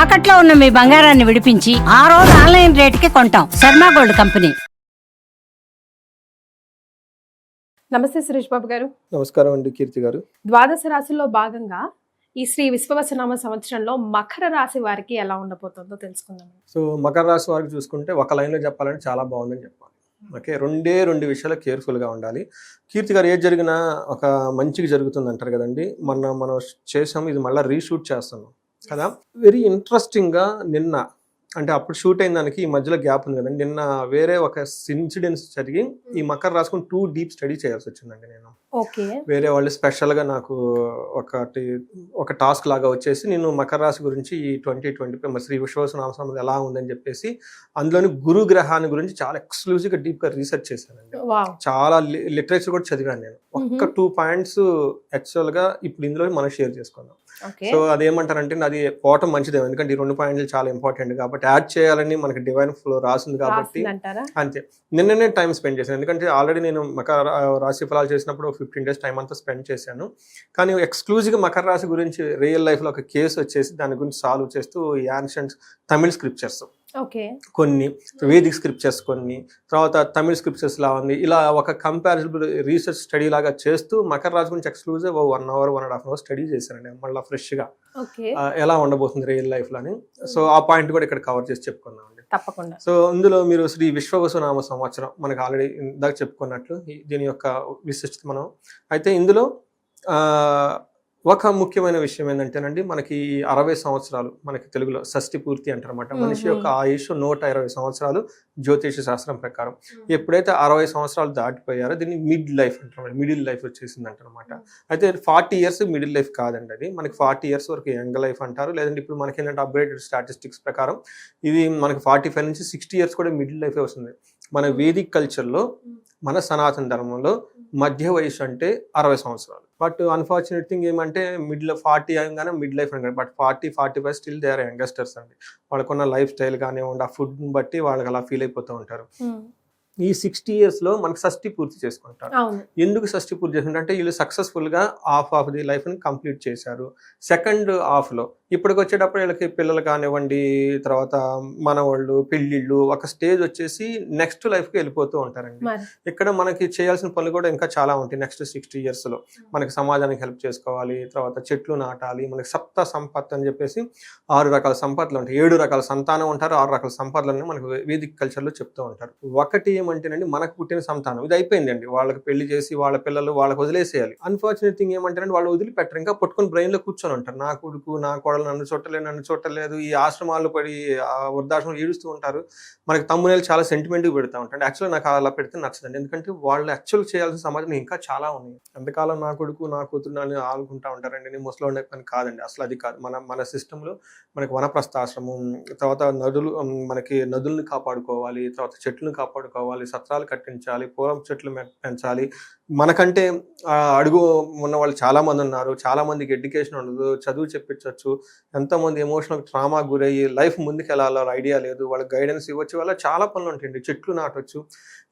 తాకట్లో ఉన్న మీ బంగారాన్ని విడిపించి ఆ రోజు ఆన్లైన్ రేటుకి కొంటాం. Sharma gold company. నమస్తే సురేష్ బాబు గారు. నమస్కారం అండి కీర్తి గారు. ద్వాదశ రాశుల్లో భాగంగా ఈ శ్రీ విశ్వవసనామ సంవత్సరంలో మకర రాశి వారికి ఎలా ఉండబోతుందో తెలుసుకుందాం. సో మకర రాశి వారికి చూసుకుంటే ఒక లైన్లో చెప్పాలంటే చాలా బాగుందని చెప్పాలి. ఓకే, రెండు విషయాలు కేర్ఫుల్గా ఉండాలి. కీర్తి గారు ఏది జరిగినా ఒక మంచిగా జరుగుతుంది అంటారు కదండి. మనం చేసాము, ఇది మళ్ళీ రీషూట్ చేస్తున్నాం కదా. వెరీ ఇంట్రెస్టింగ్గా నిన్న అంటే అప్పుడు షూట్ అయిన దానికి ఈ మధ్యలో గ్యాప్ ఉంది కదండి. నిన్న వేరే ఒక ఇన్సిడెంట్స్ జరిగి ఈ మకర రాసుకుని 2 డీప్ స్టడీ చేయాల్సి వచ్చిందండి. నేను వేరే వాళ్ళు స్పెషల్గా నాకు ఒక టాస్క్ లాగా వచ్చేసి నేను మకర రాశి గురించి ఈ 2025 శ్రీ విశ్వవసనామ సంవత్సరం ఎలా ఉందని చెప్పేసి అందులోని గురు గ్రహాన్ని గురించి చాలా ఎక్స్క్లూజివ్గా డీప్గా రీసెర్చ్ చేశానండి. చాలా లిటరేచర్ కూడా చదివాను నేను. ఒక్క 2 పాయింట్స్ యాక్చువల్గా ఇప్పుడు ఇందులో మనం షేర్ చేసుకుందాం. సో అదేమంటారంటే అది పోవటం మంచిదేమో, ఎందుకంటే ఈ 2 పాయింట్లు చాలా ఇంపార్టెంట్ కాబట్టి యాడ్ చేయాలని మనకి డివైన్ ఫ్లో రాసింది కాబట్టి అంతే. నిన్ననే టైం స్పెండ్ చేశాను, ఎందుకంటే ఆల్రెడీ నేను మకర రాశి ఫలాలు చేసినప్పుడు 15 days టైం అంతా స్పెండ్ చేశాను. కానీ ఎక్స్క్లూజివ్గా మకర రాశి గురించి రియల్ లైఫ్లో ఒక కేసు వచ్చేసి దాని గురించి సాల్వ్ చేస్తూ ఈ యాన్షియంట్ తమిళ్ స్క్రిప్చర్స్ కొన్ని, వేదిక్ స్క్రిప్చర్స్ కొన్ని, తర్వాత తమిళ్ స్క్రిప్చర్స్ లా ఉంది, ఇలా ఒక కంపారిజబుల్ రీసెర్చ్ స్టడీ లాగా చేస్తూ మకర రాశి గురించి ఎక్స్క్లూజివ్ 1 hour 1.5 hours స్టడీ చేశానండి. మళ్ళీ ఫ్రెష్గా ఎలా ఉండబోతుంది రియల్ లైఫ్లో అని. సో ఆ పాయింట్ కూడా ఇక్కడ కవర్ చేసి చెప్పుకుందాం అండి. తప్పకుండా. సో ఇందులో మీరు శ్రీ విశ్వవసనామ సంవత్సరం మనకు ఆల్రెడీ ఇందాక చెప్పుకున్నట్లు దీని యొక్క విశిష్టత మనం అయితే ఇందులో ఒక ముఖ్యమైన విషయం ఏంటంటేనండి, మనకి 60 సంవత్సరాలు మనకి తెలుగులో షష్ఠి పూర్తి అంటారన్నమాట. మనిషి యొక్క ఆయుష్ 120 సంవత్సరాలు జ్యోతిష శాస్త్రం ప్రకారం. ఎప్పుడైతే 60 సంవత్సరాలు దాటిపోయారో దీన్ని మిడ్ లైఫ్ అంటారు, మిడిల్ లైఫ్ వచ్చేసింది అంటారనమాట. అయితే 40 years మిడిల్ లైఫ్ కాదండి, అది మనకి 40 years వరకు యంగ్ లైఫ్ అంటారు. లేదంటే ఇప్పుడు మనకి ఏంటంటే అప్గ్రేడెడ్ స్టాటిస్టిక్స్ ప్రకారం ఇది మనకి 45 నుంచి 60 years కూడా మిడిల్ లైఫే వస్తుంది. మన వేదిక్ కల్చర్లో, మన సనాతన ధర్మంలో మధ్య వయసు అంటే 60 సంవత్సరాలు. బట్ అన్ఫార్చునేట్ థింగ్ ఏమంటే 40 అయ్యంగానే మిడ్ లైఫ్ అని, but 40-45 still they are youngsters అండి. వాళ్ళకున్న లైఫ్ స్టైల్ కానివ్వండి, ఆ ఫుడ్ని బట్టి వాళ్ళకి అలా ఫీల్ అయిపోతూ ఉంటారు. ఈ 60 years లో మనకి షష్ఠి పూర్తి చేసుకుంటారు. ఎందుకు షష్ఠి పూర్తి చేసుకుంటారు? వీళ్ళు సక్సెస్ఫుల్గా హాఫ్ ఆఫ్ ది లైఫ్ని కంప్లీట్ చేశారు. సెకండ్ హాఫ్లో ఇప్పటికి వచ్చేటప్పుడు వీళ్ళకి పిల్లలు కానివ్వండి, తర్వాత మనవాళ్ళు, పెళ్ళిళ్ళు, ఒక స్టేజ్ వచ్చేసి నెక్స్ట్ లైఫ్కి వెళ్ళిపోతూ ఉంటారండి. ఇక్కడ మనకి చేయాల్సిన పనులు కూడా ఇంకా చాలా ఉంటాయి. నెక్స్ట్ 60 years లో మనకి సమాజానికి హెల్ప్ చేసుకోవాలి, తర్వాత చెట్లు నాటాలి, మనకి సప్త సంపత్ అని చెప్పేసి 6 రకాల సంపత్తులు ఉంటాయి. 7 రకాల సంతానం ఉంటారు, 6 రకాల సంపదలు మనకి వేదిక కల్చర్లో చెప్తూ ఉంటారు. ఒకటి ఏమంటేనండి మనకు పుట్టిన సంతానం, ఇది అయిపోయిందండి, వాళ్ళకి పెళ్లి చేసి వాళ్ళ పిల్లలు వాళ్ళకి వదిలేసేయాలి. అన్ఫార్చునేట్ థింగ్ ఏమంటారంటే వాళ్ళు వదిలిపెట్టరు, ఇంకా పట్టుకొని బ్రెయిన్లో కూర్చొని ఉంటారు. నా కొడుకు నా కోడలు నన్ను చుట్టలేదు, ఈ ఆశ్రమాల్లో పడి వృద్ధాశ్రమం ఏడుస్తూ ఉంటారు. మనకి తమ్మునేలు చాలా సెంటిమెంట్గా పెడతా ఉంటారు. యాక్చువల్గా నాకు అలా పెడితే నచ్చదండి, ఎందుకంటే వాళ్ళు యాక్చువల్ చేయాల్సిన సమాజం ఇంకా చాలా ఉన్నాయి. ఎంతకాలం నా కొడుకు నా కూతురు అని ఆడుకుంటా ఉంటారండి. నేను ముసలో ఉండే పని కాదండి, అసలు అది కాదు. మన సిస్టంలో మనకి వనప్రస్థాశ్రమం, తర్వాత మనకి నదులను కాపాడుకోవాలి, తర్వాత చెట్లను కాపాడుకోవాలి, సత్రాలు కట్టించాలి, పూలం చెట్లు పెంచాలి. మనకంటే అడుగు ఉన్న వాళ్ళు చాలా మంది ఉన్నారు, చాలా మందికి ఎడ్యుకేషన్ ఉండదు, చదువు చెప్పించవచ్చు. ఎంతోమంది ఎమోషనల్ ట్రామా గురయ్యి లైఫ్ ముందుకు వెళ్ళాలో ఐడియా లేదు, వాళ్ళకి గైడెన్స్ ఇవ్వచ్చు, వాళ్ళ చాలా పనులు ఉంటాయండి. చెట్లు నాటవచ్చు,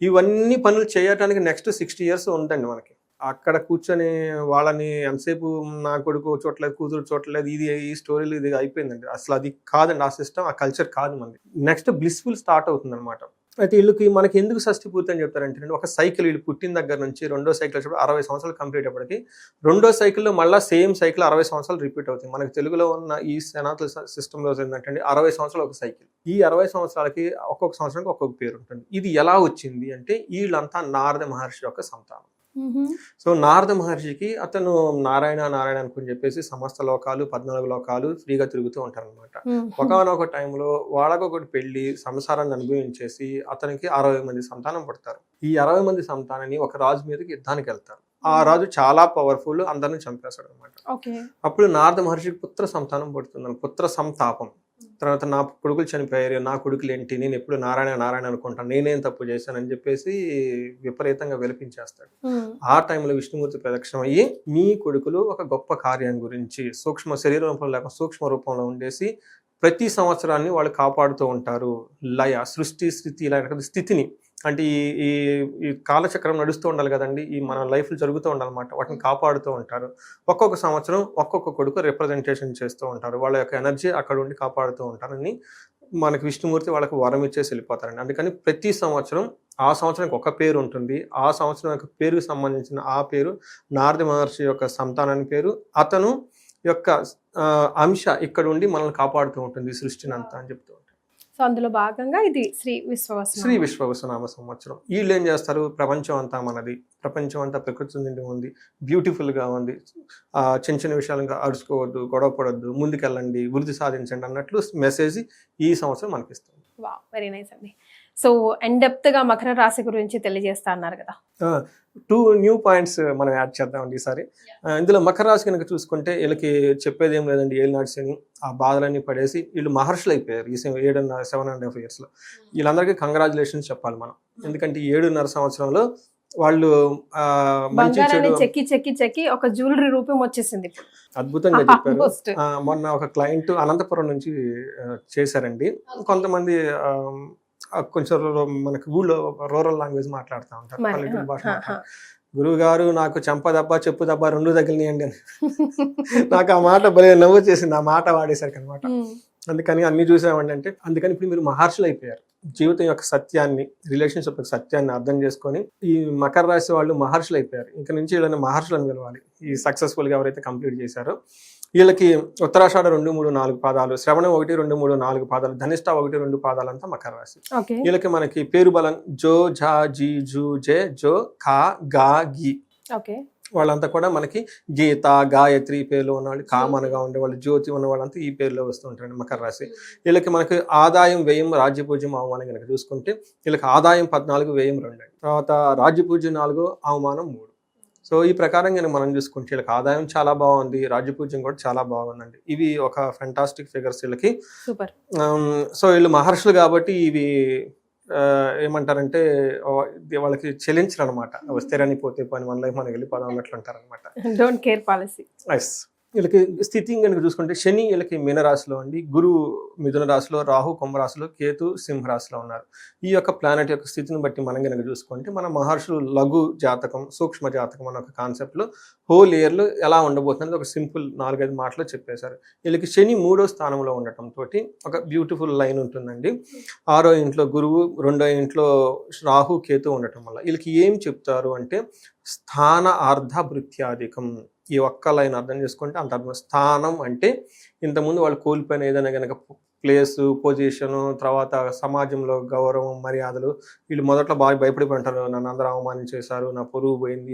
ఇవన్నీ పనులు చేయడానికి నెక్స్ట్ 60 years ఉందండి మనకి. అక్కడ కూర్చొని వాళ్ళని ఎంతసేపు నా కొడుకు చూడలేదు, కూతురు చూడలేదు, ఇది ఈ స్టోరీలు ఇది అయిపోయిందండి. అసలు అది కాదండి, ఆ సిస్టమ్, ఆ కల్చర్ కాదు మనది. నెక్స్ట్ బ్లిస్ఫుల్ స్టార్ట్ అవుతుంది అనమాట. అయితే వీళ్ళకి మనకి ఎందుకు షష్ఠి పూర్తి అని చెప్తారంటే, ఒక సైకిల్ వీళ్ళు పుట్టిన దగ్గర నుంచి 2వ సైకిల్ వచ్చేప్పుడు 60 సంవత్సరాలు కంప్లీట్ అయ్యేప్పటికి 2వ సైకిల్లో మళ్ళీ సేమ్ సైకిల్ 60 సంవత్సరాలు రిపీట్ అవుతుంది. మనకి తెలుగులో ఉన్న ఈ సనాతన సిస్టంలో ఏంటంటే 60 సంవత్సరాలు ఒక సైకిల్. ఈ 60 సంవత్సరాలకి ఒక్కొక్క సంవత్సరానికి ఒక్కొక్క పేరు ఉంటుంది. ఇది ఎలా వచ్చింది అంటే వీళ్ళంతా నారద మహర్షి యొక్క సంతానం. సో నారద మహర్షికి అతను నారాయణ అనుకుని చెప్పేసి సమస్త లోకాలు 14 లోకాలు ఫ్రీగా తిరుగుతూ ఉంటారు అనమాట. ఒకనొక టైంలో వాళ్ళకొకటి పెళ్లి సంసారాన్ని అనుభవించేసి అతనికి 60 మంది సంతానం పుడతారు. ఈ 60 మంది సంతానాన్ని ఒక రాజు మీదకి యుద్ధానికి వెళ్తారు. ఆ రాజు చాలా పవర్ఫుల్, అందరిని చంపేస్తాడు అనమాట. అప్పుడు నారద మహర్షికి పుత్ర సంతానం పుడుతుంది, పుత్ర సంతాపం. తర్వాత నా కొడుకులు చనిపోయారు, నా కొడుకులు ఏంటి, నేను ఎప్పుడు నారాయణ అనుకుంటాను, నేనేం తప్పు చేశానని చెప్పేసి విపరీతంగా విలపించేస్తాడు. ఆ టైంలో విష్ణుమూర్తి ప్రదక్షిణం అయ్యి మీ కొడుకులు ఒక గొప్ప కార్యం గురించి సూక్ష్మ శరీర రూపంలో లేక సూక్ష్మ రూపంలో ఉండేసి ప్రతి సంవత్సరాన్ని వాళ్ళు కాపాడుతూ ఉంటారు. లయ, సృష్టి, స్థితి, ఇలాంటి స్థితిని అంటే ఈ కాలచక్రం నడుస్తూ ఉండాలి కదండి, ఈ మన లైఫ్లో జరుగుతూ ఉండాలన్నమాట, వాటిని కాపాడుతూ ఉంటారు. ఒక్కొక్క సంవత్సరం ఒక్కొక్క కొడుకు రిప్రజెంటేషన్ చేస్తూ ఉంటారు, వాళ్ళ యొక్క ఎనర్జీ అక్కడ ఉండి కాపాడుతూ ఉంటారని మనకి విష్ణుమూర్తి వాళ్ళకి వరం ఇచ్చేసి వెళ్ళిపోతారండి. అందుకని ప్రతి సంవత్సరం ఆ సంవత్సరానికి ఒక పేరు ఉంటుంది, ఆ సంవత్సరం యొక్క పేరుకి సంబంధించిన ఆ పేరు నారద మహర్షి యొక్క సంతానాన్ని పేరు, అతను యొక్క అంశ ఇక్కడ ఉండి మనల్ని కాపాడుతూ ఉంటుంది సృష్టిని అంతా అని చెప్తూ ఉంటారు. సో అందులో భాగంగా ఇది శ్రీ విశ్వవసునామ సంవత్సరం. వీళ్ళు ఏం చేస్తారు, ప్రపంచం అంతా మనది, ప్రపంచం అంతా ప్రకృతి నుండి ఉంది, బ్యూటిఫుల్గా ఉంది, చిన్న చిన్న విషయాలుగా అరుచుకోవద్దు, గొడవ పడొద్దు, ముందుకెళ్ళండి, వృద్ధి సాధించండి అన్నట్లు మెసేజ్ ఈ సంవత్సరం మనకి ఇస్తుంది. వావ్, వెరీ నైస్ అండి. సో ఇన్ డెప్త్ గా మకర రాశి గురించి తెలియజేస్తా అన్నారు కదా. 2 న్యూ పాయింట్స్ మనం యాడ్ చేద్దామండి ఈసారి. ఇందులో మకర రాశి కనుక చూసుకుంటే వీళ్ళకి చెప్పేది ఏం లేదండి, ఏలినాటి శని ఆ బాధలన్నీ పడేసి వీళ్ళు మహర్షులు అయిపోయారు ఈ 7.5 yearsలో. వీళ్ళందరికీ కంగ్రాచులేషన్స్ చెప్పాలి మనం, ఎందుకంటే 7.5 సంవత్సరంలో వాళ్ళు మంచి చెడు చెక్కి ఒక జ్యువెలరీ రూపం వచ్చేసింది. అద్భుతంగా చెప్పారు. మొన్న ఒక క్లయింట్ అనంతపురం నుంచి చేశారండి. కొంతమంది కొంచెం మనకి ఊళ్ళో రూరల్ లాంగ్వేజ్ మాట్లాడుతూ ఉంటారు, పల్లెటూరు భాష మాట్లాడుతారు. గురువు గారు నాకు చెంప దెబ్బ చెప్పు దెబ్బ 2 తగిలినాయండి అని. నాకు ఆ మాట భలే నవ్వు చేసింది ఆ మాట వాడేసరికి అనమాట. అందుకని అన్ని చూసామండి అంటే, అందుకని ఇప్పుడు మీరు మహర్షులు అయిపోయారు. జీవితం యొక్క సత్యాన్ని, రిలేషన్షిప్ యొక్క సత్యాన్ని అర్థం చేసుకొని ఈ మకర రాశి వాళ్ళు మహర్షులు అయిపోయారు. ఇంకా నుంచి వీళ్ళని మహర్షులను పిలవాలి. ఈ సక్సెస్ఫుల్గా ఎవరైతే కంప్లీట్ చేశారో వీళ్ళకి ఉత్తరాషాఢ 2, 3, 4 పాదాలు, శ్రవణం 1, 2, 3, 4 పాదాలు, ధనిష్ట 1, 2 పాదాలు అంతా మకర రాశి. వీళ్ళకి మనకి పేరు బలం జో, ఝా, జీ, జూ, జే, జో, ఖా, గా, గి. వాళ్ళంతా కూడా మనకి గీత, గాయత్రి పేర్లో ఉన్నవాళ్ళు, కామన్గా ఉండేవాళ్ళు, జ్యోతి ఉన్న వాళ్ళంతా ఈ పేర్లో వస్తుంటారండి మకర రాశి. వీళ్ళకి మనకి ఆదాయం, వ్యయం, రాజ్యపూజ్యం, అవమానం కనుక చూసుకుంటే వీళ్ళకి ఆదాయం 14, వ్యయం 2, తర్వాత రాజ్యపూజ్యం 4, అవమానం 3. సో ఈ ప్రకారంగా మనం చూసుకుంటే వీళ్ళకి ఆదాయం చాలా బాగుంది, రాజ్యపూజ్యం కూడా చాలా బాగుందండి. ఇవి ఒక ఫెంటాస్టిక్ ఫిగర్స్ వీళ్ళకి. సో వీళ్ళు మహర్షులు కాబట్టి ఇవి ఏమంటారంటే వాళ్ళకి చెల్లించరు అనమాట. వస్తేరని పోతే పని, మన లైఫ్ మనకి వెళ్ళిపోదాం అన్నట్లు అంటారు అనమాట. Don't care policy. వీళ్ళకి స్థితి కనుక చూసుకుంటే శని వీళ్ళకి మీనరాశిలో అండి, గురువు మిథున రాశిలో, రాహు కుంభరాశిలో, కేతు సింహరాశిలో ఉన్నారు. ఈ యొక్క ప్లానెట్ యొక్క స్థితిని బట్టి మనం కనుక చూసుకుంటే మన మహర్షులు లఘు జాతకం, సూక్ష్మ జాతకం అన్న ఒక కాన్సెప్ట్లో హోల్ ఇయర్లో ఎలా ఉండబోతుంది ఒక సింపుల్ 4-5 మాటలు చెప్పేశారు. వీళ్ళకి శని 3వ స్థానంలో ఉండటంతో ఒక బ్యూటిఫుల్ లైన్ ఉంటుందండి. 6వ ఇంట్లో గురువు, 2వ ఇంట్లో రాహు, కేతు ఉండటం వల్ల వీళ్ళకి ఏం చెప్తారు అంటే స్థాన అర్ధ భృత్యాధికం. ఈ ఒక్క లైన్ అర్థం చేసుకుంటే అంత అర్థం. స్థానం అంటే ఇంతకుముందు వాళ్ళు కోల్పోయిన ఏదైనా కనుక ప్లేసు, పొజిషను, తర్వాత సమాజంలో గౌరవం, మర్యాదలు, వీళ్ళు మొదట్లో బాగా భయపడిపోయి ఉంటారు, నన్ను అందరూ అవమానించేశారు, నా పొరుగు పోయింది,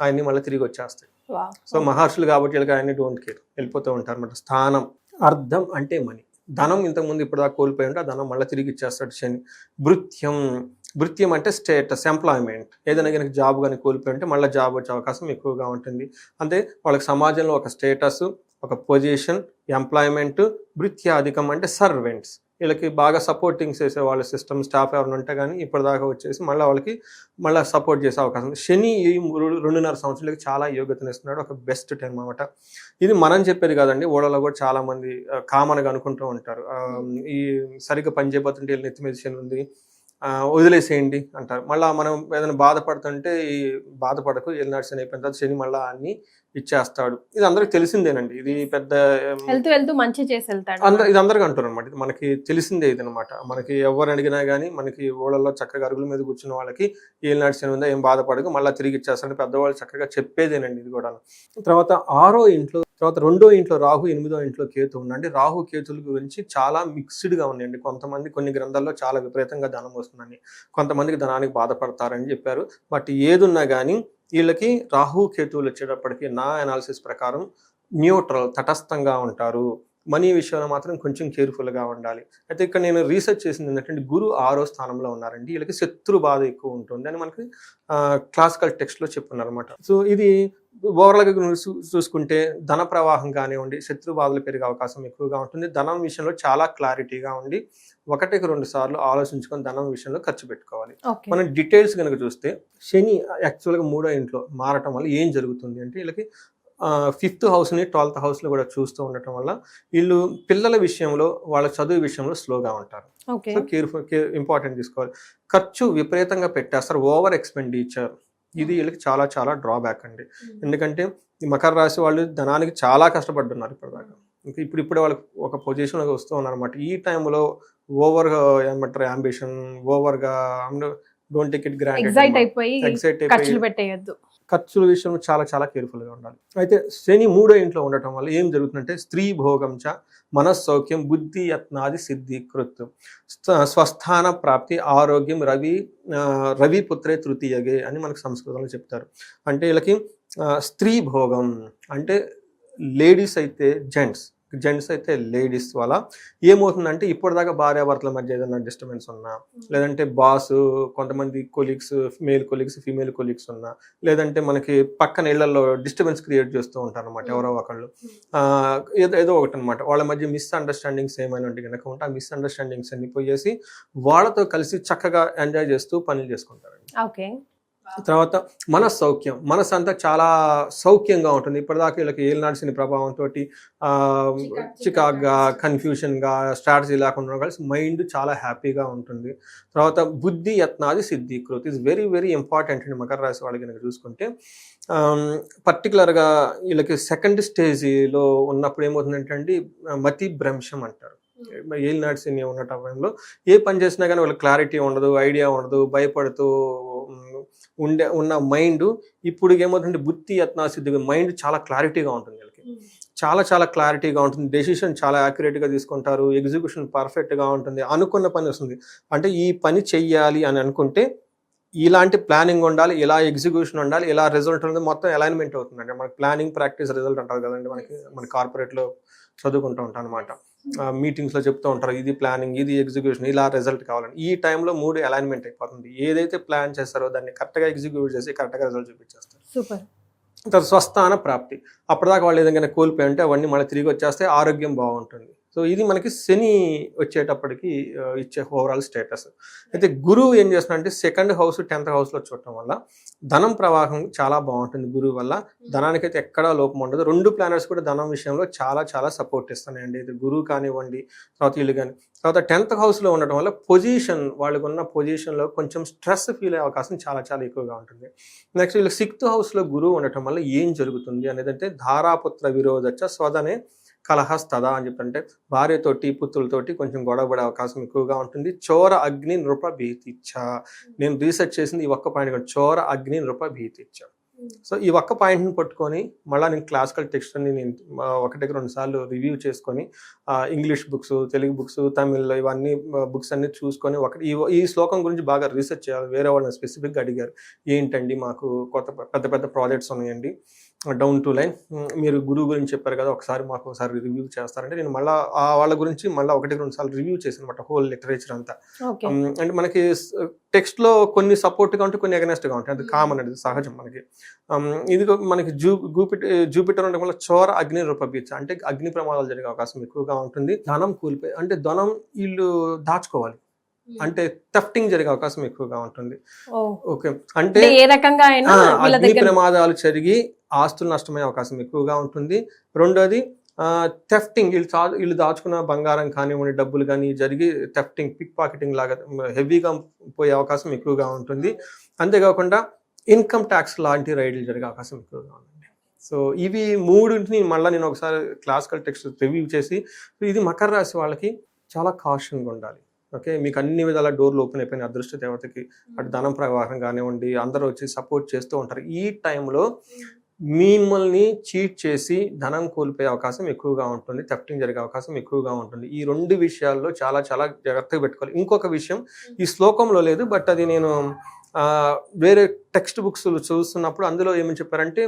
అవన్నీ మళ్ళీ తిరిగి వచ్చేస్తాయి. సో మహర్షులు కాబట్టి వీళ్ళకి అవన్నీ డోంట్ కేర్, వెళ్ళిపోతూ ఉంటారు అనమాట. స్థానం, అర్థం అంటే మనీ, ధనం ఇంతకుముందు ఇప్పుడు దాకా కోల్పోయి ఉంటే ఆ ధనం మళ్ళీ తిరిగి ఇచ్చేస్తాడు శని. భృత్యం అంటే స్టేటస్, ఎంప్లాయ్మెంట్, ఏదైనా కనుక జాబ్ కానీ కోల్పోయి ఉంటే మళ్ళీ జాబ్ వచ్చే అవకాశం ఎక్కువగా ఉంటుంది. అంటే వాళ్ళకి సమాజంలో ఒక స్టేటస్, ఒక పొజిషన్, ఎంప్లాయ్మెంట్. భృత్యాధికం అంటే సర్వెంట్స్, వీళ్ళకి బాగా సపోర్టింగ్ చేసే వాళ్ళ సిస్టమ్, స్టాఫ్ ఎవరైనా ఉంటే కానీ ఇప్పటిదాకా వచ్చేసి వాళ్ళకి మళ్ళీ సపోర్ట్ చేసే అవకాశం. శని ఈ 2.5 సంవత్సరాలకి చాలా యోగ్యతను ఇస్తున్నాడు, ఒక బెస్ట్ టైం అన్నమాట. ఇది మనం చెప్పేది కాదండి, ఓడలో కూడా చాలా మంది కామన్గా అనుకుంటూ ఉంటారు, ఈ సరిగ్గా పని చేయబోతుంటే వీళ్ళు నెత్తి మీద శని ఉంది, వదిలేసేయండి అంటారు. మళ్ళీ మనం ఏదైనా బాధపడుతుంటే ఈ బాధపడకు, ఏలినాటి శని అయిపోయిన తర్వాత శని మళ్ళీ అన్ని ఇచ్చేస్తాడు. ఇది అందరికి తెలిసిందేనండి, ఇది పెద్ద వెళ్తూ మంచి చేసి వెళ్తాడు, ఇది అందరికీ అంటారు అనమాట. ఇది మనకి తెలిసిందే ఇది అనమాట. మనకి ఎవరు అడిగినా కానీ మనకి ఊళ్ళల్లో చక్కగా అరుగుల మీద కూర్చున్న వాళ్ళకి ఏలినాటి శని ఉందా, ఏం బాధపడకు, మళ్ళీ తిరిగి ఇచ్చేస్తాడు, పెద్దవాళ్ళు చక్కగా చెప్పేదేనండి ఇది కూడా. తర్వాత 6వ ఇంట్లో, తర్వాత 2వ ఇంట్లో రాహు, 8వ ఇంట్లో కేతు ఉండండి. రాహు కేతుల గురించి చాలా మిక్స్డ్గా ఉన్నాయండి. కొంతమంది కొన్ని గ్రంథాల్లో చాలా విపరీతంగా ధనం వస్తుందని, కొంతమందికి ధనానికి బాధపడతారని చెప్పారు. బట్ ఏదున్నా కానీ వీళ్ళకి రాహు కేతువులు వచ్చేటప్పటికి నా అనాలిసిస్ ప్రకారం న్యూట్రల్, తటస్థంగా ఉంటారు. మనీ విషయంలో మాత్రం కొంచెం కేర్ఫుల్గా ఉండాలి. అయితే ఇక్కడ నేను రీసెర్చ్ చేసింది ఏంటంటే గురు 6వ స్థానంలో ఉన్నారండి, వీళ్ళకి శత్రు బాధ ఎక్కువ ఉంటుంది అని మనకి క్లాసికల్ టెక్స్ట్లో చెప్పున్నారు అనమాట. సో ఇది ఓవరాల్గా చూసుకుంటే ధన ప్రవాహం కానివ్వండి, శత్రు బాధలు పెరిగే అవకాశం ఎక్కువగా ఉంటుంది. ధనం విషయంలో చాలా క్లారిటీగా ఉండి 1-2 సార్లు ఆలోచించుకొని ధనం విషయంలో ఖర్చు పెట్టుకోవాలి. మనం డీటెయిల్స్ కనుక చూస్తే శని యాక్చువల్గా 3వ ఇంట్లో మారటం వల్ల ఏం జరుగుతుంది అంటే వీళ్ళకి 5th హౌస్ని 12th హౌస్లో కూడా చూస్తూ ఉండటం వల్ల వీళ్ళు పిల్లల విషయంలో వాళ్ళ చదువు విషయంలో స్లోగా ఉంటారు. ఓకే. సో ఇంపార్టెంట్ తీసుకోవాలి. ఖర్చు విపరీతంగా పెట్టేస్తారు, ఓవర్ ఎక్స్పెండిచర్. ఇది వీళ్ళకి చాలా చాలా డ్రాబ్యాక్ అండి. ఎందుకంటే ఈ మకర రాశి వాళ్ళు ధనానికి చాలా కష్టపడుతున్నారు ఇప్పటిదాకా. ఇంకా ఇప్పుడే వాళ్ళకి ఒక పొజిషన్లోకి వస్తూ ఉన్నారన్నమాట. ఈ టైంలో ఓవర్గా ఏమంటారు అంబిషన్, ఓవర్గా don't take it granted, excite అయిపోయి ఖర్చులు పెట్టేయద్దు. ఖర్చుల విషయంలో చాలా చాలా కేర్ఫుల్గా ఉండాలి. అయితే శని 3వ ఇంట్లో ఉండటం వల్ల ఏం జరుగుతుందంటే స్త్రీ భోగం చ మనస్సౌఖ్యం బుద్ధి యత్నాది సిద్ధి కృత్ స్వస్థాన ప్రాప్తి ఆరోగ్యం రవి పుత్రే తృతీయగే అని మనకు సంస్కృతంలో చెప్తారు. అంటే వీళ్ళకి స్త్రీ భోగం అంటే లేడీస్ అయితే జెంట్స్ అయితే లేడీస్ వల్ల ఏమవుతుందంటే ఇప్పటిదాకా భార్యాభర్తల మధ్య ఏదైనా డిస్టర్బెన్స్ ఉన్నా, లేదంటే బాస్ కొంతమంది colleagues, male colleagues female colleagues ఉన్నా, లేదంటే మనకి పక్కన ఇళ్లలో డిస్టర్బెన్స్ క్రియేట్ చేస్తూ ఉంటారు అనమాట ఎవరో ఒకళ్ళు. ఏదో ఒకటి అనమాట, వాళ్ళ మధ్య మిస్అండర్స్టాండింగ్స్ ఏమైనా ఉంటే కనుక ఉంటే ఆ మిస్అండర్స్టాండింగ్స్ అన్ని పోయేసి వాళ్ళతో కలిసి చక్కగా ఎంజాయ్ చేస్తూ పనులు చేసుకుంటారండి. ఓకే. తర్వాత మనస్సౌఖ్యం, మనసు అంతా చాలా సౌఖ్యంగా ఉంటుంది. ఇప్పటిదాకా వీళ్ళకి ఏలినాడ్సిన ప్రభావంతో చికాగ్గా, కన్ఫ్యూషన్గా, స్ట్రాటజీ లేకుండా కలిసి మైండ్ చాలా హ్యాపీగా ఉంటుంది. తర్వాత బుద్ధి యత్నాది సిద్ధీకృతి ఇస్ వెరీ వెరీ ఇంపార్టెంట్ అండి మకర రాశి వాళ్ళకి కనుక చూసుకుంటే. పర్టికులర్గా వీళ్ళకి సెకండ్ స్టేజ్లో ఉన్నప్పుడు ఏమవుతుందంటే అండి మతి భ్రంశం అంటారు. ఏలినాడ్స్ ఉన్న టైంలో ఏ పని చేసినా కానీ వాళ్ళకి క్లారిటీ ఉండదు, ఐడియా ఉండదు, భయపడుతూ ఉన్న మైండ్ ఇప్పుడు ఏమవుతుందంటే బుద్ధి యత్నాసిద్ధిగా మైండ్ చాలా క్లారిటీగా ఉంటుంది వీళ్ళకి, చాలా చాలా క్లారిటీగా ఉంటుంది. డెసిషన్ చాలా యాక్యురేట్గా తీసుకుంటారు, ఎగ్జిక్యూషన్ పర్ఫెక్ట్గా ఉంటుంది, అనుకున్న పని వస్తుంది. అంటే ఈ పని చెయ్యాలి అని అనుకుంటే ఇలాంటి ప్లానింగ్ ఉండాలి, ఇలా ఎగ్జిక్యూషన్ ఉండాలి, ఇలా రిజల్ట్ ఉంటుంది, మొత్తం అలైన్మెంట్ అవుతుందండి. మనకి ప్లానింగ్ ప్రాక్టీస్ రిజల్ట్ అంటారు కదండి, మన కార్పొరేట్లో చదువుకుంటూ ఉంటాం అనమాట. మీటింగ్స్లో చెప్తూ ఉంటారు ఇది ప్లానింగ్, ఇది ఎగ్జిక్యూషన్, ఇలా రిజల్ట్ కావాలని. ఈ టైంలో 3 అలైన్మెంట్ అయిపోతుంది. ఏదైతే ప్లాన్ చేస్తారో దాన్ని కరెక్ట్గా ఎగ్జిక్యూట్ చేసి కరెక్ట్గా రిజల్ట్ చూపించేస్తారు. సూపర్. తర్వాత స్వస్థాన ప్రాప్తి, అప్పటిదాకా వాళ్ళు ఏదైనా కోల్పోయి ఉంటే అవన్నీ మళ్ళీ తిరిగి వచ్చేస్తే ఆరోగ్యం బాగుంటుంది. సో ఇది మనకి శని వచ్చేటప్పటికి ఇచ్చే ఓవరాల్ స్టేటస్. అయితే గురువు ఏం చేస్తున్నాడంటే 2nd హౌస్ 10th హౌస్లో చూడటం వల్ల ధనం ప్రవాహం చాలా బాగుంటుంది. గురువు వల్ల ధనానికైతే ఎక్కడా లోపం ఉండదు. 2 ప్లానెట్స్ కూడా ధనం విషయంలో చాలా చాలా సపోర్ట్ ఇస్తున్నాయండి. ఇది గురువు కానివ్వండి, తర్వాత వీళ్ళు కానీ. తర్వాత 10th హౌస్లో ఉండటం వల్ల వాళ్ళకు ఉన్న పొజిషన్లో కొంచెం స్ట్రెస్ ఫీల్ అయ్యే అవకాశం చాలా చాలా ఎక్కువగా ఉంటుంది. నెక్స్ట్ వీళ్ళకి 6th హౌస్లో గురువు ఉండటం వల్ల ఏం జరుగుతుంది అనేది అంటే ధారాపుత్ర విరోధచ్చ స్వదనే కలహస్తదా అని చెప్పంటే భార్యతోటి పుత్రులతోటి కొంచెం గొడవపడే అవకాశం ఎక్కువగా ఉంటుంది. చోర అగ్ని నృప భీతిచ్చ, నేను రీసెర్చ్ చేసింది ఈ ఒక్క పాయింట్, చోర అగ్ని నృప భీతిచ్చ. సో ఈ ఒక్క పాయింట్ని పట్టుకొని మళ్ళీ నేను క్లాసికల్ టెక్స్ట్ అని నేను 1-2 సార్లు రివ్యూ చేసుకొని ఇంగ్లీష్ బుక్స్, తెలుగు బుక్స్, తమిళ్లో ఇవన్నీ బుక్స్ అన్ని చూసుకొని ఈ శ్లోకం గురించి బాగా రీసెర్చ్ చేయాలి. వేరే వాళ్ళని స్పెసిఫిక్గా అడిగారు, ఏంటండి మాకు పెద్ద పెద్ద ప్రాజెక్ట్స్ ఉన్నాయండి డౌన్ టు లైన్, మీరు గురువు గురించి చెప్పారు కదా ఒకసారి రివ్యూ చేస్తారంటే నేను మళ్ళీ వాళ్ళ గురించి మళ్ళీ 1-2 సార్లు రివ్యూ చేశాను అనమాట, హోల్ లిటరేచర్ అంతా. అంటే మనకి టెక్స్ట్లో కొన్ని సపోర్ట్గా ఉంటాయి, కొన్ని అగెనెస్ట్గా ఉంటాయి, అది కామన్, అది సహజం మనకి. ఇది మనకి జూపిటర్ ఉండడం వల్ల చోర అగ్ని రూపబీచ అంటే అగ్ని ప్రమాదాలు జరిగే అవకాశం ఎక్కువగా ఉంటుంది. ధనం కూలిపోయి అంటే ధనం వీళ్ళు దాచుకోవాలి, అంటే థెఫ్టింగ్ జరిగే అవకాశం ఎక్కువగా ఉంటుంది. ఓకే, అంటే ఏ రకంగా అగ్ని ప్రమాదాలు జరిగి ఆస్తులు నష్టమయ్యే అవకాశం ఎక్కువగా ఉంటుంది. రెండోది థెఫ్టింగ్, వీళ్ళు దాచుకున్న బంగారం కానివ్వండి, డబ్బులు కానీ జరిగి థెఫ్టింగ్, పిక్ పాకెటింగ్ లాగా హెవీగా పోయే అవకాశం ఎక్కువగా ఉంటుంది. అంతేకాకుండా ఇన్కమ్ ట్యాక్స్ లాంటి రైడ్లు జరిగే అవకాశం ఎక్కువగా ఉంటుంది. సో ఇవి 3ని మళ్ళీ నేను ఒకసారి క్లాసికల్ టెక్స్ట్ రివ్యూ చేసి, ఇది మకర రాశి వాళ్ళకి చాలా కాషన్గా ఉండాలి. ఓకే, మీకు అన్ని విధాల డోర్లు ఓపెన్ అయిపోయిన అదృష్ట దేవతకి, అటు ధనం ప్రవాహం కానివ్వండి, అందరూ వచ్చి సపోర్ట్ చేస్తూ ఉంటారు. ఈ టైంలో మిమ్మల్ని చీట్ చేసి ధనం కోల్పోయే అవకాశం ఎక్కువగా ఉంటుంది, థెఫ్టింగ్ జరిగే అవకాశం ఎక్కువగా ఉంటుంది. ఈ 2 విషయాల్లో చాలా చాలా జాగ్రత్తగా పెట్టుకోవాలి. ఇంకొక విషయం ఈ శ్లోకంలో లేదు, బట్ అది నేను వేరే టెక్స్ట్ బుక్స్ చూస్తున్నప్పుడు అందులో ఏమని చెప్పారంటే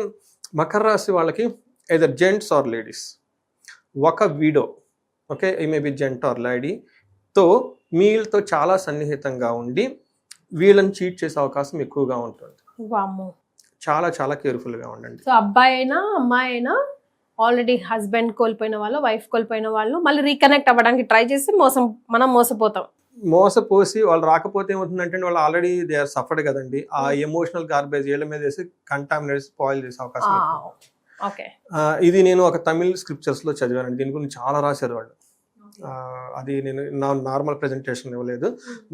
మకర రాశి వాళ్ళకి either జెంట్స్ ఆర్ లేడీస్, ఒక విడో, ఓకే, ఈ may be gent are lady తో వీళ్ళతో చాలా సన్నిహితంగా ఉండి వీళ్ళని చీట్ చేసే అవకాశం ఎక్కువగా ఉంటుంది. చాలా చాలా కేర్ఫుల్గా ఉండండి. సో అబ్బాయి అయినా అమ్మాయి అయినా ఆల్రెడీ హస్బెండ్ కోల్పోయిన వాళ్ళు, వైఫ్ కోల్పోయిన వాళ్ళు మళ్ళీ రీకనెక్ట్ అవ్వడానికి ట్రై చేసి మనం మోసపోసి వాళ్ళు రాకపోతే ఏమవుతుందంటే వాళ్ళు ఆల్రెడీ దే ఆర్ సఫర్డ్ కదండి. ఆ ఎమోషనల్ గార్బేజ్ వీళ్ళ మీద వేసి కంటామినేట్ స్పాయిల్ చేసే అవకాశం. ఓకే. ఇది నేను ఒక తమిళ్ స్క్రిప్చర్స్ లో చదివానండి. దీని గురించి చాలా రాశారు వాళ్ళు. అది నేను నా నార్మల్ ప్రెజెంటేషన్ ఇవ్వలేదు,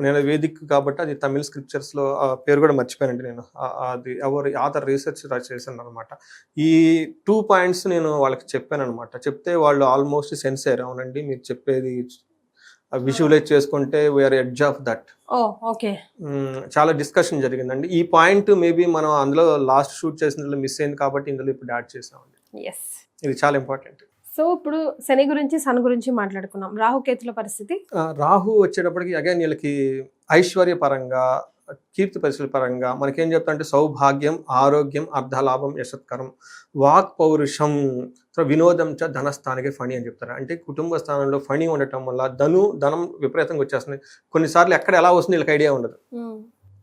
నేను వేదిక్ కాబట్టి అది తమిళ్ స్క్రిప్చర్స్ లో పేరు కూడా మర్చిపోయానండి నేను. అది ఎవరు ఆథర్ రీసెర్చ్ చేశాను అనమాట. ఈ 2 పాయింట్స్ నేను వాళ్ళకి చెప్పాను అనమాట. చెప్తే వాళ్ళు ఆల్మోస్ట్ సెన్సేర్, అవునండి మీరు చెప్పేది విజువలైజ్ చేసుకుంటే we're edge of that. Okay. చాలా డిస్కషన్ జరిగిందండి. ఈ పాయింట్ మేబీ మనం అందులో లాస్ట్ షూట్ చేసిన మిస్ అయింది కాబట్టి ఇందులో ఇప్పుడు యాడ్ చేసామండి. ఇది చాలా ఇంపార్టెంట్. సో ఇప్పుడు శని గురించి సన్ గురించి మాట్లాడుకున్నాం. రాహుకేతుల పరిస్థితి. రాహు వచ్చేటప్పటికి అగైన్ వీళ్ళకి ఐశ్వర్య పరంగా, కీర్తి పరిస్థితుల పరంగా మనకేం చెప్తారంటే సౌభాగ్యం, ఆరోగ్యం, అర్ధలాభం, యశత్కరం, వాక్ పౌరుషం, వినోదం చ ధనస్థానికే ఫణి అని చెప్తారు. అంటే కుటుంబ స్థానంలో ఫణి ఉండటం వల్ల ధనం విపరీతంగా వచ్చేస్తుంది. కొన్నిసార్లు ఎక్కడ ఎలా వస్తుంది వీళ్ళకి ఐడియా ఉండదు.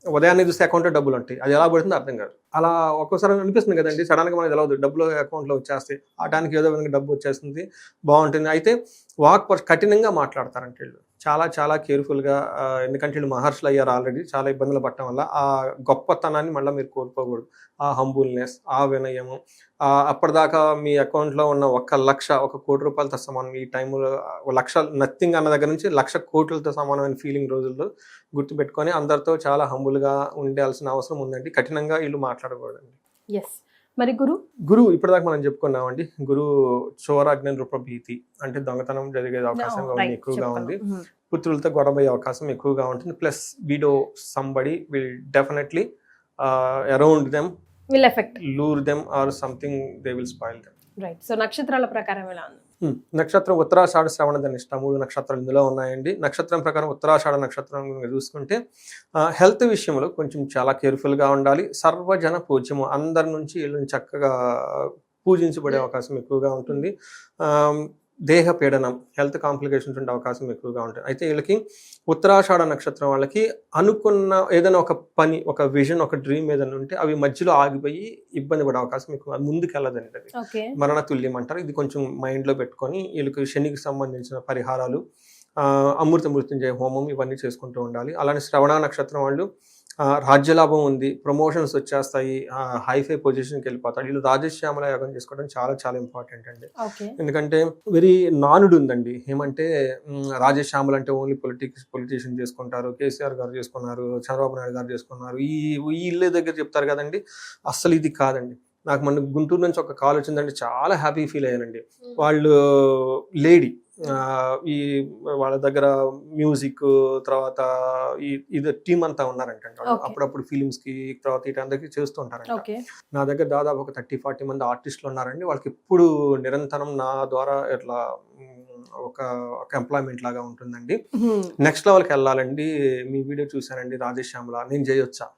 ఉదయాన్నే చూస్తే అకౌంట్లో డబ్బులు ఉంటాయి, అది ఎలా పడుతుందో అర్థం కాదు. అలా ఒక్కోసారి అనిపిస్తుంది కదండి, సడన్గా మనకి తెలవదు, డబ్బులు అకౌంట్లో వచ్చేస్తాయి, ఆ టైంకి ఏదో విధంగా డబ్బు వచ్చేస్తుంది, బాగుంటుంది. అయితే కఠినంగా మాట్లాడతారంటే వీళ్ళు చాలా చాలా కేర్ఫుల్గా, ఎందుకంటే వీళ్ళు మహర్షులు అయ్యారు ఆల్రెడీ, చాలా ఇబ్బందులు పడటం వల్ల ఆ గొప్పతనాన్ని మళ్ళీ మీరు కోల్పోకూడదు. ఆ హంబుల్నెస్, ఆ వినయము, అప్పటిదాకా మీ అకౌంట్లో ఉన్న 1 లక్ష 1 కోటి రూపాయలతో సమానం, ఈ టైంలో 1 లక్ష నథింగ్ అన్న దగ్గర నుంచి 1 లక్ష కోట్లతో సమానమైన ఫీలింగ్ రోజుల్లో గుర్తుపెట్టుకొని అందరితో చాలా హంబుల్గా ఉండాల్సిన అవసరం ఉందండి. కఠినంగా వీళ్ళు మాట్లాడకూడదండి. మరి గురు ఇప్పటిదాకా మనం చెప్పుకున్నామండి. గురు చోరాజ్ఞ రూప భీతి, అంటే దొంగతనం జరిగే అవకాశం ఎక్కువగా ఉంది, పుత్రులతో గొడవయ్యే అవకాశం ఎక్కువగా ఉంటుంది. Plus widow somebody will definitely around them will affect, lure them or something, they will spoil them. Right. So నక్షత్రాల ప్రకారం ఎలా ఉంది? నక్షత్రం ఉత్తరాషాఢ, శ్రవణ, ధనిష్ట 3 నక్షత్రాలు ఇందులో ఉన్నాయండి. నక్షత్రం ప్రకారం ఉత్తరాషాఢ నక్షత్రం చూసుకుంటే హెల్త్ విషయంలో కొంచెం చాలా కేర్ఫుల్గా ఉండాలి. సర్వజన పూజ్యము, అందరి నుంచి వీళ్ళని చక్కగా పూజించబడే అవకాశం ఎక్కువగా ఉంటుంది. దేహ పీడనం, హెల్త్ కాంప్లికేషన్స్ ఉండే అవకాశం ఎక్కువగా ఉంటుంది. అయితే వీళ్ళకి ఉత్తరాషాఢ నక్షత్రం వాళ్ళకి అనుకున్న ఏదైనా ఒక పని, ఒక విజన్, ఒక డ్రీమ్ ఏదైనా ఉంటే అవి మధ్యలో ఆగిపోయి ఇబ్బంది పడే అవకాశం ఎక్కువ, ముందుకు వెళ్ళదండి. అది మరణ తుల్యం అంటారు. ఇది కొంచెం మైండ్లో పెట్టుకొని వీళ్ళకి శనికి సంబంధించిన పరిహారాలు, అమృత మృత్యుంజయ హోమం ఇవన్నీ చేసుకుంటూ ఉండాలి. అలానే శ్రవణ నక్షత్రం వాళ్ళు రాజ్యలాభం ఉంది, ప్రమోషన్స్ వచ్చేస్తాయి, హైఫై పొజిషన్కి వెళ్ళిపోతాడు. వీళ్ళు రాజశ్యామల యాగం చేసుకోవడం చాలా చాలా ఇంపార్టెంట్ అండి. ఎందుకంటే వెరీ నానుడు ఉందండి. ఏమంటే రాజశ్యామలు అంటే ఓన్లీ పొలిటీషియన్ చేసుకుంటారు, కేసీఆర్ గారు చేసుకున్నారు, చంద్రబాబు నాయుడు గారు చేసుకున్నారు, ఈ ఇల్లే దగ్గర చెప్తారు కదండి. అస్సలు ఇది కాదండి. నాకు మన గుంటూరు నుంచి ఒక కాల్ వచ్చిందంటే చాలా హ్యాపీ ఫీల్ అయ్యానండి. వాళ్ళు లేడీ, ఈ వాళ్ళ దగ్గర మ్యూజిక్, తర్వాత ఇది టీం అంతా ఉన్నారంట. అప్పుడప్పుడు ఫిలిమ్స్ కి, తర్వాత ఇటందరికి చేస్తూ ఉంటారంట. నా దగ్గర దాదాపు ఒక 30-40 మంది ఆర్టిస్టులు ఉన్నారండి. వాళ్ళకి ఎప్పుడు నిరంతరం నా ద్వారా ఇట్లా ఒక ఎంప్లాయ్మెంట్ లాగా ఉంటుందండి. నెక్స్ట్ లెవెల్కి వెళ్ళాలండి. మీ వీడియో చూసానండి, రాజశ్యామల, నేను చేయొచ్చా?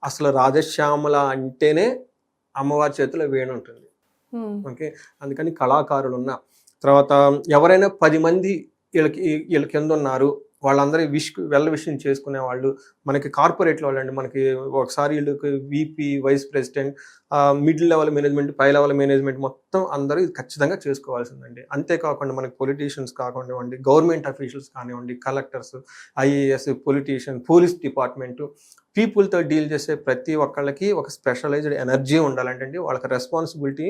అసలు రాజశ్యామల అంటేనే అమ్మవారి చేతిలో వేణు ఉంటుంది. ఓకే, అందుకని కళాకారులు ఉన్న తర్వాత ఎవరైనా 10 మంది వీళ్ళ కింద ఉన్నారు, వాళ్ళందరూ విషయం చేసుకునే వాళ్ళు, మనకి కార్పొరేట్లో వాళ్ళండి. మనకి ఒకసారి వీళ్ళకి VP, vice president, middle level management, పై లెవెల్ మేనేజ్మెంట్ మొత్తం అందరూ ఇది ఖచ్చితంగా చేసుకోవాల్సిందండి. అంతేకాకుండా మనకి పొలిటీషియన్స్ కానివ్వండి, గవర్నమెంట్ అఫీషియల్స్ కానివ్వండి, collectors, IAS, politician, police department, పీపుల్తో డీల్ చేసే ప్రతి ఒక్కళ్ళకి ఒక స్పెషలైజ్డ్ ఎనర్జీ ఉండాలంటే వాళ్ళకి రెస్పాన్సిబిలిటీ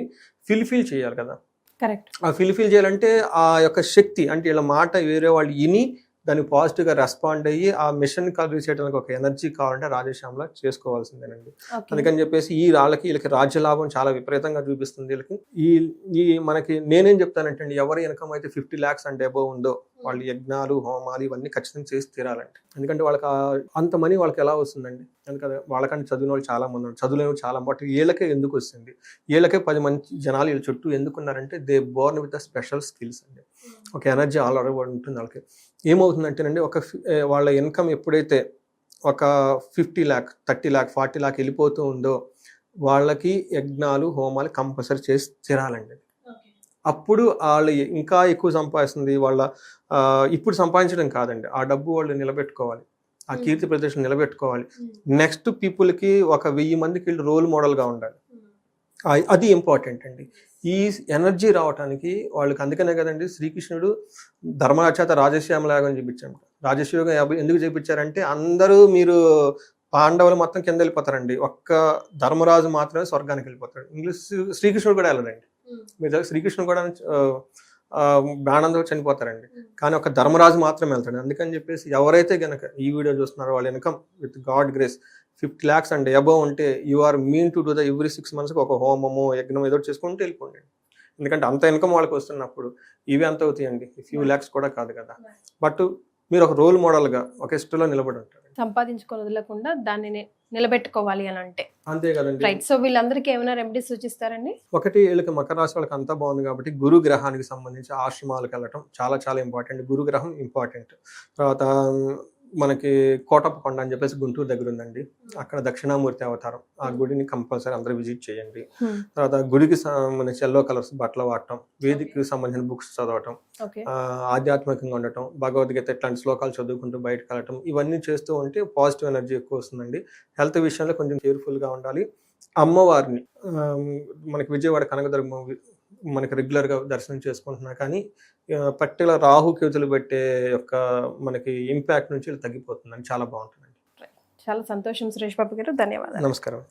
ఫిల్ఫిల్ చేయాలి కదా. కరెక్ట్. ఆ ఫిల్ఫిల్ చేయాలంటే ఆ యొక్క శక్తి, అంటే వీళ్ళ మాట వేరే వాళ్ళు విని దాన్ని పాజిటివ్గా రెస్పాండ్ అయ్యి ఆ మిషన్ కంప్లీట్ చేయడానికి ఒక ఎనర్జీ కావాలంటే రాజశ్యామల చేసుకోవాల్సిందేనండి. అందుకని చెప్పేసి వీళ్ళకి రాజ్యలాభం చాలా విపరీతంగా చూపిస్తుంది. వీళ్ళకి ఈ మనకి నేనేం చెప్తానంటే అండి, ఎవరి ఇన్కమ్ అయితే 50 lakhs అంటే అబోవ్ ఉందో వాళ్ళు యజ్ఞాలు, హోమాలు ఇవన్నీ ఖచ్చితంగా చేసి తీరాలంటే. ఎందుకంటే వాళ్ళకి అంత మనీ వాళ్ళకి ఎలా వస్తుందండి? ఎందుకంటే వాళ్ళకంటే చదివిన వాళ్ళు చాలా మంది ఉన్నారు, చదువులేని చాలా, బట్ వీళ్ళకే ఎందుకు వస్తుంది? వీళ్ళకే 10 మంది జనాలు వీళ్ళ చుట్టూ ఎందుకున్నారంటే they born with the special skills అండి. ఒక ఎనర్జీ ఆల్రెడీ ఉంటుంది వాళ్ళకి. ఏమవుతుందంటేనండి, వాళ్ళ ఇన్కమ్ ఎప్పుడైతే ఒక 50 lakh, 30 lakh, 40 lakh వెళ్ళిపోతూ ఉందో వాళ్ళకి యజ్ఞాలు, హోమాలు కంపల్సరీ చేసి తీరాలండి. అప్పుడు వాళ్ళు ఇంకా ఎక్కువ సంపాదిస్తుంది. ఇప్పుడు సంపాదించడం కాదండి, ఆ డబ్బు వాళ్ళు నిలబెట్టుకోవాలి, ఆ కీర్తి ప్రదర్శన నిలబెట్టుకోవాలి. నెక్స్ట్ పీపుల్కి ఒక 1000 మందికి వీళ్ళు రోల్ మోడల్గా ఉండాలి. అది ఇంపార్టెంట్ అండి. ఈ ఎనర్జీ రావడానికి వాళ్ళకి. అందుకనే కదండి శ్రీకృష్ణుడు ధర్మరాజ రాజశ్యామల యాగం చేయించాడు. రాజశ్యామం ఎందుకు చేయించారంటే అందరూ మీరు పాండవులు మొత్తం కింద వెళ్ళిపోతారండి, ఒక్క ధర్మరాజు మాత్రమే స్వర్గానికి వెళ్ళిపోతాడు. ఇంగ్లీష్ శ్రీకృష్ణుడు కూడా వెళ్ళడండి. మీరు శ్రీకృష్ణుడు కూడా బాణంతో చనిపోతారండి, కానీ ఒక ధర్మరాజు మాత్రం వెళ్తాడు. అందుకని చెప్పేసి ఎవరైతే గనక ఈ వీడియో చూస్తున్నారో వాళ్ళ income with God grace 50 lakhs and above ఉంటే you are mean to do the every 6 months ఒక హోమము యజ్ఞం ఏదో చేసుకుంటూ వెళ్ళిపోండి. ఎందుకంటే అంత ఇన్కమ్ వాళ్ళకి వస్తున్నప్పుడు ఇవి ఎంత అవుతాయండి, ఫ్యూ ల్యాక్స్ కూడా కాదు కదా. బట్ మీరు ఒక రోల్ మోడల్గా ఒక ఇష్టలో నిలబడి ఉంటారు, సంపాదించుకొని వదలకుండా దాన్ని నిలబెట్టుకోవాలి అని అంటే. అంతే కదండి. రైట్. సో వీళ్ళందరికీ ఏమైనా రెమెడీస్ సూచిస్తారండి? ఒకటి, వీళ్ళకి మకర రాశి వాళ్ళకి అంతా బాగుంది కాబట్టి గురు గ్రహానికి సంబంధించి ఆశ్రమాలకు వెళ్ళటం చాలా చాలా ఇంపార్టెంట్. గురు గ్రహం ఇంపార్టెంట్. తర్వాత మనకి కోటప్పకొండ అని చెప్పేసి గుంటూరు దగ్గర ఉందండి, అక్కడ దక్షిణామూర్తి అవతారం, ఆ గుడిని కంపల్సరీ అందరూ విజిట్ చేయండి. తర్వాత గుడికి సంబంధించి ఎల్లో కలర్స్ బట్టలు వాడటం, వేదికకి సంబంధించిన బుక్స్ చదవటం, ఆధ్యాత్మికంగా ఉండటం, భగవద్గీత ఇట్లాంటి శ్లోకాలు చదువుకుంటూ బయటకు వెళ్ళటం, ఇవన్నీ చేస్తూ ఉంటే పాజిటివ్ ఎనర్జీ ఎక్కువ వస్తుందండి. హెల్త్ విషయంలో కొంచెం కేర్ఫుల్గా ఉండాలి. అమ్మవారిని మనకి విజయవాడ కనకదుర్గమ్మ మనకి రెగ్యులర్గా దర్శనం చేసుకుంటున్నా కానీ పర్టికులర్ రాహు కేతులు పెట్టే యొక్క మనకి ఇంపాక్ట్ నుంచి తగ్గిపోతుందని చాలా బాగుంటుందండి. చాలా సంతోషం సురేష్ బాబు గారు, ధన్యవాదాలు. నమస్కారం.